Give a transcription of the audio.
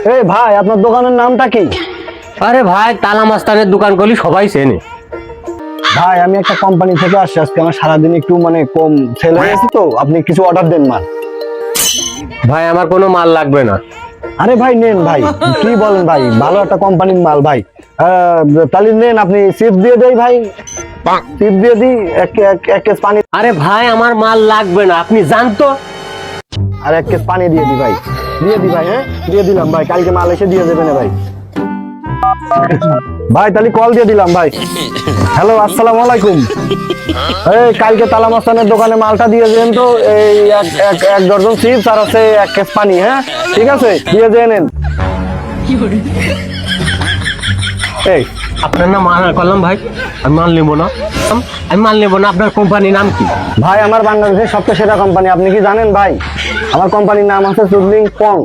এই ভাই, আপনার দোকানের নামটা কি? আরে ভাই, তালা মাস্তানের দোকান করলি সবাই চেনে। ভাই, আমি একটা কোম্পানি থেকে আসছি, আজকে আমার সারাদিন একটু কম সেল হয়ে গেছে, তো আপনি কিছু অর্ডার দেন মাল। ভাই আমার কোনো মাল লাগবে না। আরে ভাই নেন ভাই, কি বলেন ভাই, ভালো একটা কোম্পানির মাল ভাই। তাহলে নেন, আপনি চিপস দিয়ে দেই ভাই, চিপস দিয়ে দিই এক কেস পানি, আরে ভাই আমার মাল লাগবে না, আপনি জানতো। আর এক কেস পানি দিয়ে দি ভাই, দিয়ে দি ভাই। হ্যাঁ, দিয়ে দিলাম ভাই, কালকে মাল এসে দিয়ে দেবেন ভাই। ভাই তাহলে কল দিয়ে দিলাম ভাই। হ্যালো, আসসালামু আলাইকুম। এই কালকে তালা মাস্তানের দোকানে মালটা দিয়ে দেন তো, এই এক ডজন চিপস আর আছে এক কেস পানি। হ্যাঁ ঠিক আছে, দিয়ে দিয়ে নেন। এই আপনার না মাল করলাম ভাই, আমি মাল নেবো না, আমি মাল নেবো না। আপনার কোম্পানির নাম কি? ভাই, আমার বাংলাদেশের সবচেয়ে সেরা কোম্পানি, আপনি কি জানেন ভাই? আমার কোম্পানির নাম আছে সুদলিং পং।